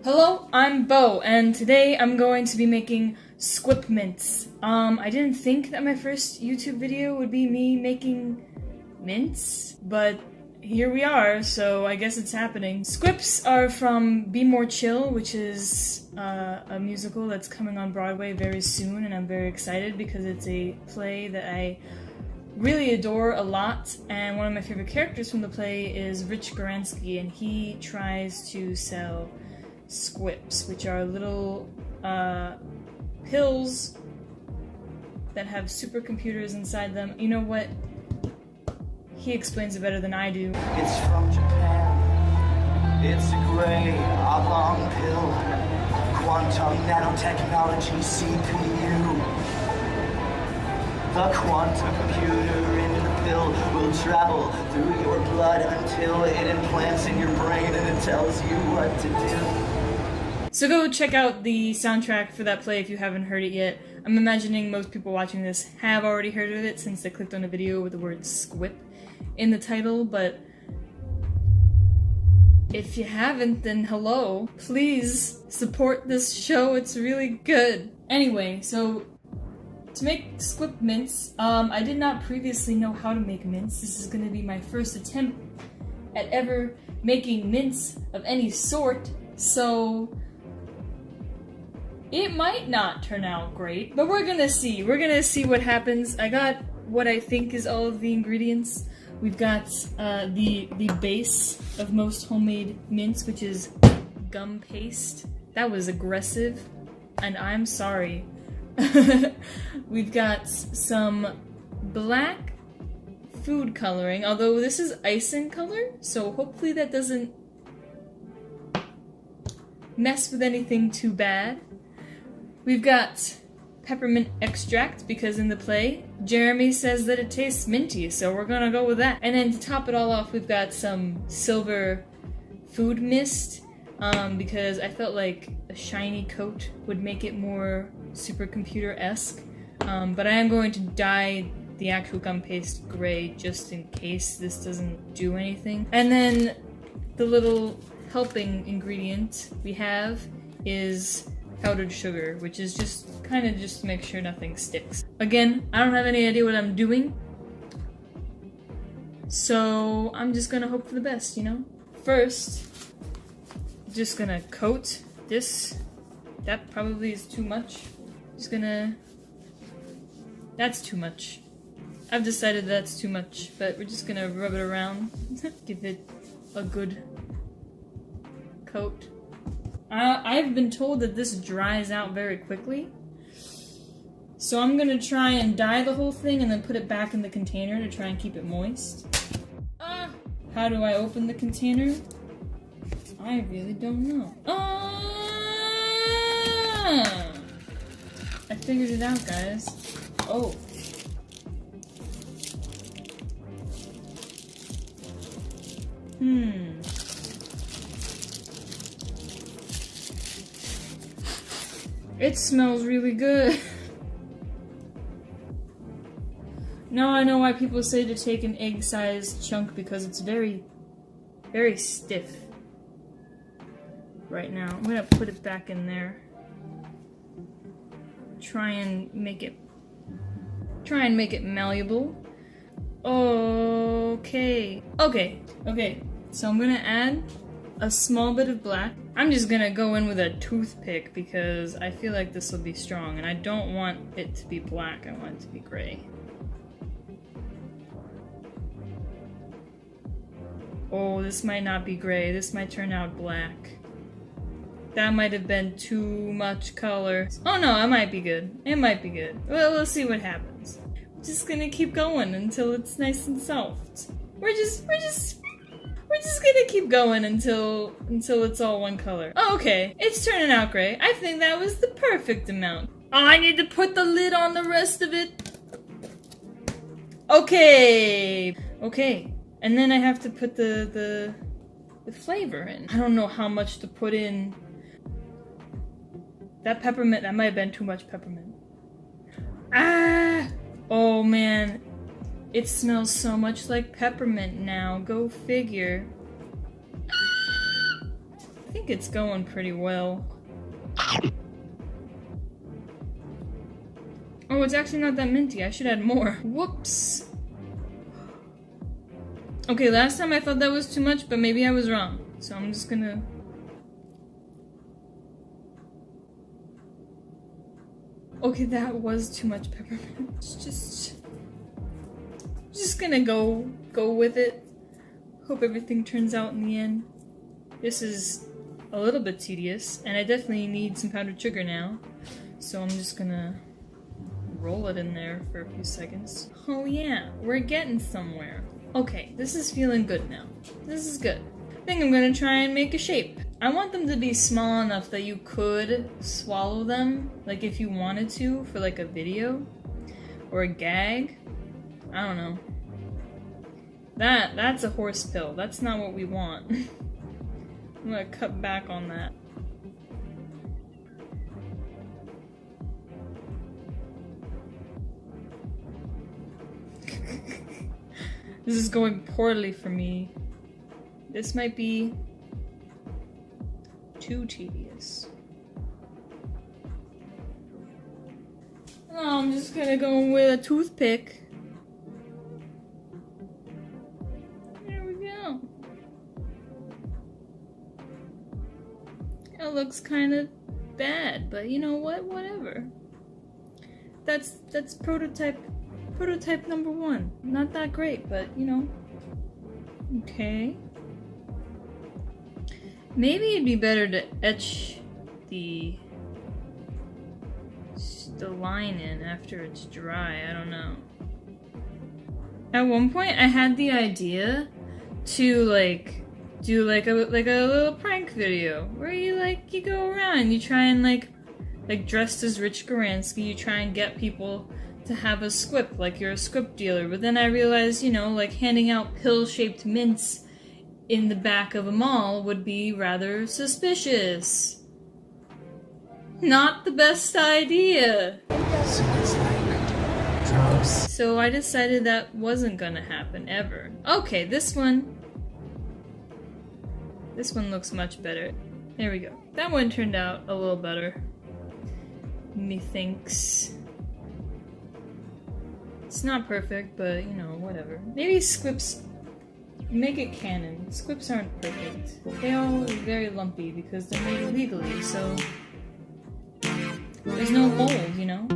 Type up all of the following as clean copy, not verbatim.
Hello, I'm Bo, and today I'm going to be making Squip mints. I didn't think that my first YouTube video would be me making mints, but here we are, so I guess it's happening. Squips are from Be More Chill, which is a musical that's coming on Broadway very soon, and I'm very excited because it's a play that I really adore a lot, and one of my favorite characters from the play is Rich Garansky, and he tries to sell Squips, which are little pills that have supercomputers inside them. You know what? He explains it better than I do. It's from Japan. It's a gray, oblong pill. Quantum nanotechnology CPU. The quantum computer in the pill will travel through your blood until it implants in your brain and it tells you what to do. So go check out the soundtrack for that play if you haven't heard it yet. I'm imagining most people watching this have already heard of it since they clicked on a video with the word Squip in the title, but if you haven't, then hello. Please support this show, it's really good. Anyway, so to make Squip mints, I did not previously know how to make mints. This is going to be my first attempt at ever making mints of any sort, so it might not turn out great, but we're gonna see. We're gonna see what happens. I got what I think is all of the ingredients. We've got the base of most homemade mints, which is gum paste. That was aggressive, and I'm sorry. We've got some black food coloring, although this is icing color, so hopefully that doesn't mess with anything too bad. We've got peppermint extract, because in the play, Jeremy says that it tastes minty, so we're gonna go with that. And then to top it all off, we've got some silver food mist, because I felt like a shiny coat would make it more supercomputer-esque. But I am going to dye the actual gum paste gray just in case this doesn't do anything. And then the little helping ingredient we have is powdered sugar, which is just kind of just to make sure nothing sticks. Again, I don't have any idea what I'm doing, so I'm just gonna hope for the best, you know? First, just gonna coat this. That probably is too much. Just gonna... That's too much. I've decided that's too much, but we're just gonna rub it around. Give it a good coat. I've been told that this dries out very quickly, so I'm gonna try and dye the whole thing and then put it back in the container to try and keep it moist. How do I open the container? I really don't know. I figured it out, guys. Oh. It smells really good. Now I know why people say to take an egg-sized chunk, because it's very, very stiff right now. I'm gonna put it back in there. Try and make it malleable. Okay. So I'm gonna add a small bit of black. I'm just gonna go in with a toothpick because I feel like this will be strong, and I don't want it to be black, I want it to be gray. Oh, this might not be gray, this might turn out black. That might have been too much color. Oh no, it might be good. It might be good. Well, we'll see what happens. I'm just gonna keep going until it's nice and soft. We're just gonna keep going until it's all one color. Oh, okay, it's turning out gray. I think that was the perfect amount. Oh, I need to put the lid on the rest of it. Okay, and then I have to put the flavor in. I don't know how much to put in. That peppermint, that might have been too much peppermint. Oh man, it smells so much like peppermint now. Go figure. think it's going pretty well. Oh, it's actually not that minty. I should add more. Whoops. Okay, last time I thought that was too much, but maybe I was wrong. So I'm just gonna... Okay, that was too much peppermint. Just gonna go with it. Hope everything turns out in the end. This is a little bit tedious, and I definitely need some powdered sugar now. So I'm just gonna roll it in there for a few seconds. Oh yeah, we're getting somewhere. Okay, this is feeling good now. This is good. I think I'm gonna try and make a shape. I want them to be small enough that you could swallow them, like if you wanted to, for like a video or a gag. I don't know. That's a horse pill. That's not what we want. I'm gonna cut back on that. This is going poorly for me. This might be too tedious. Oh, I'm just gonna go with a toothpick. There we go. It looks kind of bad, but you know what? Whatever. That's prototype number 1. Not that great, but you know. Okay. Maybe it'd be better to etch the line in after it's dry. I don't know. At one point, I had the idea to like do like a little prank video where you go around and you try and like dressed as Rich Garansky, you try and get people to have a Squip, like you're a Squip dealer. But then I realized, you know, like handing out pill-shaped mints in the back of a mall would be rather suspicious. Not the best idea. So I decided that wasn't gonna happen ever. Okay, this one looks much better. There we go. That one turned out a little better. Methinks. It's not perfect, but you know, whatever. Maybe Squips make it canon. Squips aren't perfect. They all very lumpy because they're made illegally, so there's no mold, you know?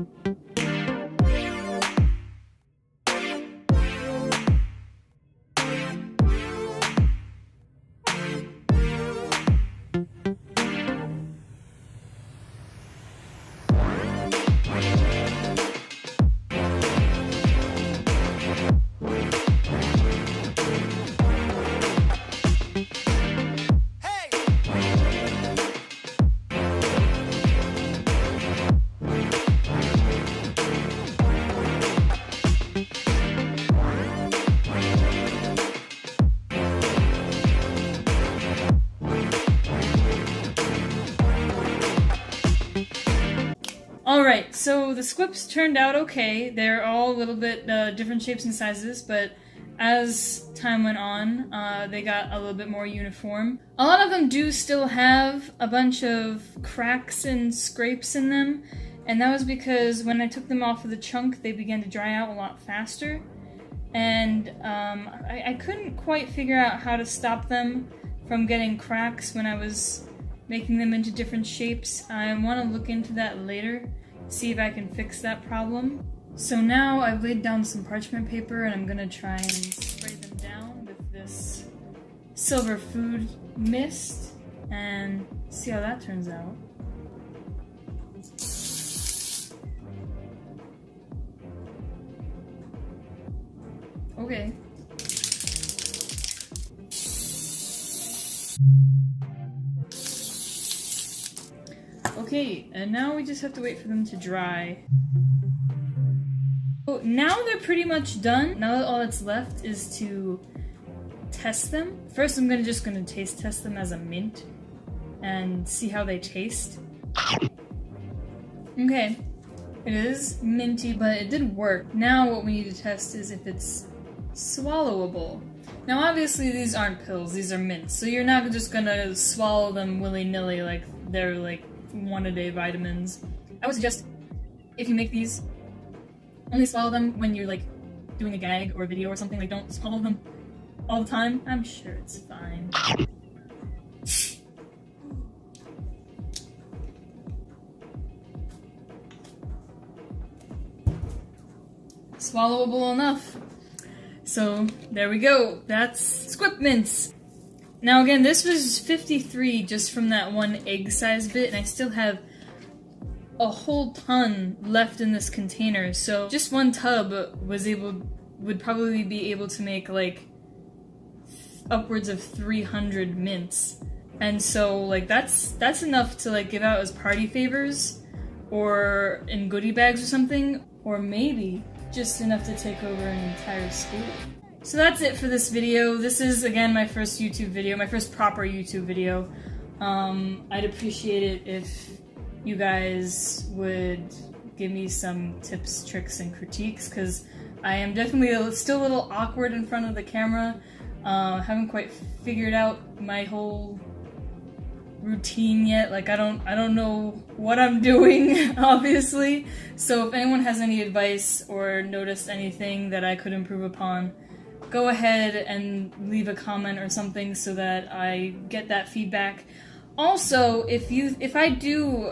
Alright, so the Squips turned out okay. They're all a little bit different shapes and sizes, but as time went on, they got a little bit more uniform. A lot of them do still have a bunch of cracks and scrapes in them, and that was because when I took them off of the chunk, they began to dry out a lot faster. And I couldn't quite figure out how to stop them from getting cracks when I was making them into different shapes. I want to look into that later, see if I can fix that problem. So now I've laid down some parchment paper and I'm gonna try and spray them down with this silver food mist and see how that turns out. Okay. Okay, and now we just have to wait for them to dry. So now they're pretty much done. Now all that's left is to test them. First I'm just gonna taste test them as a mint and see how they taste. Okay, it is minty, but it did work. Now what we need to test is if it's swallowable. Now obviously these aren't pills, these are mints, so you're not just gonna swallow them willy-nilly like they're like one-a-day vitamins. I would suggest, if you make these, only swallow them when you're like doing a gag or a video or something. Like, don't swallow them all the time. I'm sure it's fine. Swallowable enough. So there we go. That's Squip mints. Now again, this was 53 just from that one egg size bit, and I still have a whole ton left in this container. So just one tub would probably be able to make like upwards of 300 mints. And so like that's enough to like give out as party favors or in goodie bags or something, or maybe just enough to take over an entire school. So that's it for this video. This is, again, my first YouTube video, my first proper YouTube video. I'd appreciate it if you guys would give me some tips, tricks, and critiques, because I am definitely still a little awkward in front of the camera. Haven't quite figured out my whole routine yet. Like, I don't know what I'm doing, obviously. So if anyone has any advice or noticed anything that I could improve upon, go ahead and leave a comment or something so that I get that feedback. Also, if I do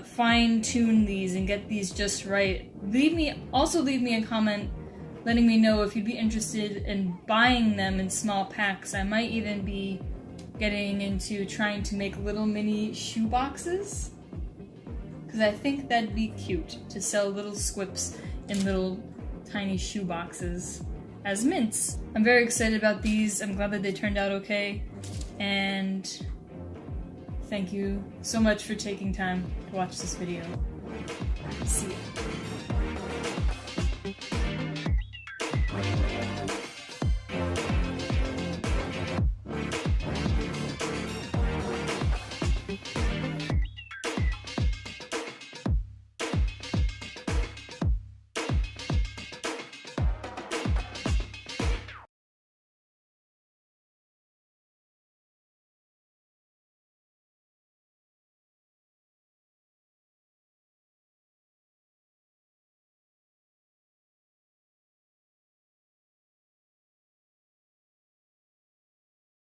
fine-tune these and get these just right, leave me a comment letting me know if you'd be interested in buying them in small packs. I might even be getting into trying to make little mini shoe boxes, because I think that'd be cute to sell little Squips in little tiny shoe boxes as mints. I'm very excited about these. I'm glad that they turned out okay, and thank you so much for taking time to watch this video. See ya.